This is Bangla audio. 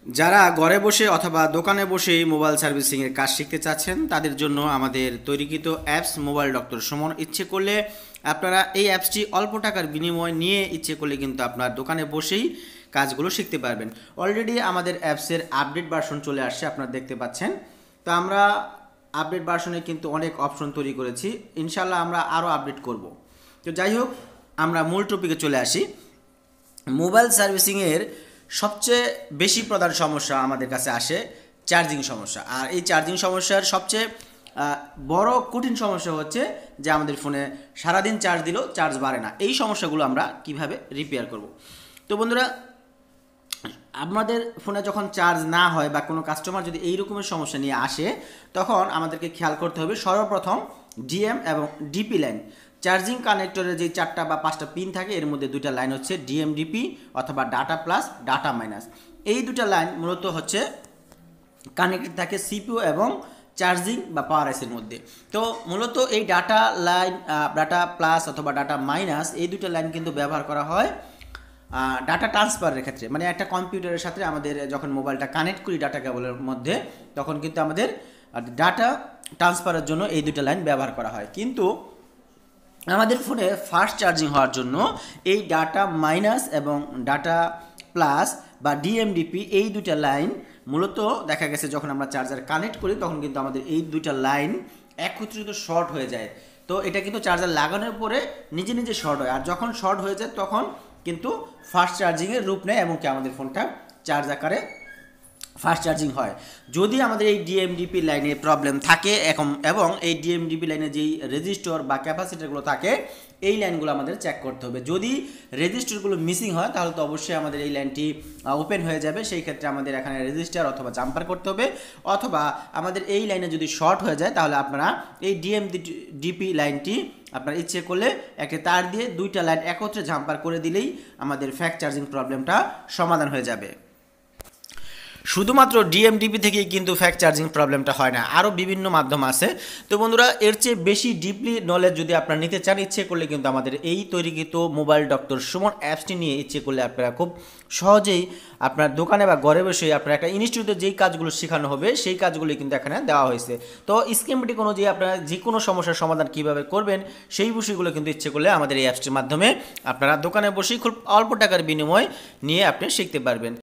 যারা ঘরে বসে অথবা দোকানে বসেই মোবাইল সার্ভিসিংয়ের কাজ শিখতে চাচ্ছেন তাদের জন্য আমাদের তৈরিকৃত অ্যাপস মোবাইল ডক্টর সুমন। ইচ্ছে করলে আপনারা এই অ্যাপসটি অল্প টাকার বিনিময় নিয়ে ইচ্ছে করলে কিন্তু আপনার দোকানে বসেই কাজগুলো শিখতে পারবেন। অলরেডি আমাদের অ্যাপসের আপডেট ভার্সন চলে আসছে, আপনারা দেখতে পাচ্ছেন। তো আমরা আপডেট ভার্সনে কিন্তু অনেক অপশন তৈরি করেছি, ইনশাল্লাহ আমরা আরও আপডেট করব। তো যাই হোক, আমরা মূল টপিকে চলে আসি। মোবাইল সার্ভিসিংয়ের সবচেয়ে বেশি প্রধান সমস্যা আমাদের কাছে আসে চার্জিং সমস্যা। আর এই চার্জিং সমস্যার সবচেয়ে বড় কঠিন সমস্যা হচ্ছে যে আমাদের ফোনে সারাদিন চার্জ দিলেও চার্জ বাড়ে না। এই সমস্যাগুলো আমরা কিভাবে রিপেয়ার করব। তো বন্ধুরা, আমাদের ফোনে যখন চার্জ না হয় বা কোনো কাস্টমার যদি এই রকমের সমস্যা নিয়ে আসে, তখন আমাদেরকে খেয়াল করতে হবে সর্বপ্রথম ডিএম এবং ডিপি লাইন। চার্জিং কানেক্টরের যে 4টা বা 5টা পিন থাকে, এর মধ্যে 2টা লাইন হচ্ছে ডিএমডিপি অথবা ডাটা প্লাস ডাটা মাইনাস। এই 2টা লাইন মূলত হচ্ছে কানেক্টেড থাকে সিপিইউ এবং চার্জিং বা পাওয়ার আইসির মধ্যে। তো মূলত এই ডাটা লাইন, ডাটা প্লাস অথবা ডাটা মাইনাস, এই 2টা লাইন কিন্তু ব্যবহার করা হয় ডাটা ট্রান্সফারের ক্ষেত্রে। মানে একটা কম্পিউটারের সাথে আমাদের যখন মোবাইলটা কানেক্ট করি ডাটা কেবলের মধ্যে, তখন কিন্তু আমাদের ডাটা ট্রান্সফারের জন্য এই 2টা লাইন ব্যবহার করা হয়। কিন্তু আমাদের ফোনে ফাস্ট চার্জিং হওয়ার জন্য এই ডাটা মাইনাস এবং ডাটা প্লাস বা ডিএমডিপি, এই 2টা লাইন মূলত দেখা গেছে যখন আমরা চার্জার কানেক্ট করি তখন কিন্তু আমাদের এই 2টা লাইন একত্রিত শর্ট হয়ে যায়। তো এটা কিন্তু চার্জার লাগানোর পরে নিজে নিজে শর্ট হয়, আর যখন শর্ট হয়ে যায় তখন কিন্তু ফাস্ট চার্জিংয়ের রূপ নেয় এবং কি আমাদের ফোনটা চার্জ আকারে ফাস্ট চার্জিং হয়। যদি আমাদের এই ডিএমডিপি লাইনে প্রবলেম থাকে এবং এই ডিএমডিপি লাইনে যেই রেজিস্টর বা ক্যাপাসিটারগুলো থাকে, এই লাইনগুলো আমাদের চেক করতে হবে। যদি রেজিস্টরগুলো মিসিং হয় তাহলে তো অবশ্যই আমাদের এই লাইনটি ওপেন হয়ে যাবে। সেই ক্ষেত্রে আমাদের এখানে রেজিস্টার অথবা জাম্পার করতে হবে, অথবা আমাদের এই লাইনে যদি শর্ট হয়ে যায় তাহলে আপনারা এই ডিএমডিপি লাইনটি আপনার ইচ্ছে করলে একটা তার দিয়ে 2টা লাইন একত্রে জাম্পার করে দিলেই আমাদের ফাস্ট চার্জিং প্রবলেমটা সমাধান হয়ে যাবে। শুধুমাত্র ডিএমডিপি থেকেই কিন্তু ফাস্ট চার্জিং প্রবলেমটা হয় না, আরও বিভিন্ন মাধ্যম আছে। তো বন্ধুরা, এর চেয়ে বেশি ডিপলি নলেজ যদি আপনারা নিতে চান, ইচ্ছে করলে কিন্তু আমাদের এই তৈরিকৃত মোবাইল ডক্টর সুমন অ্যাপসটি নিয়ে ইচ্ছে করলে আপনারা খুব সহজেই আপনার দোকানে বা ঘরে বসেই আপনার একটা ইনস্টিটিউটে যেই কাজগুলো শেখানো হবে সেই কাজগুলি কিন্তু এখানে দেওয়া হয়েছে। তো স্কিমেটিক অনুযায়ী আপনারা যে কোনো সমস্যার সমাধান কীভাবে করবেন সেই বিষয়গুলো কিন্তু ইচ্ছে করলে আমাদের এই অ্যাপসটির মাধ্যমে আপনারা দোকানে বসেই খুব অল্প টাকার বিনিময় নিয়ে আপনি শিখতে পারবেন।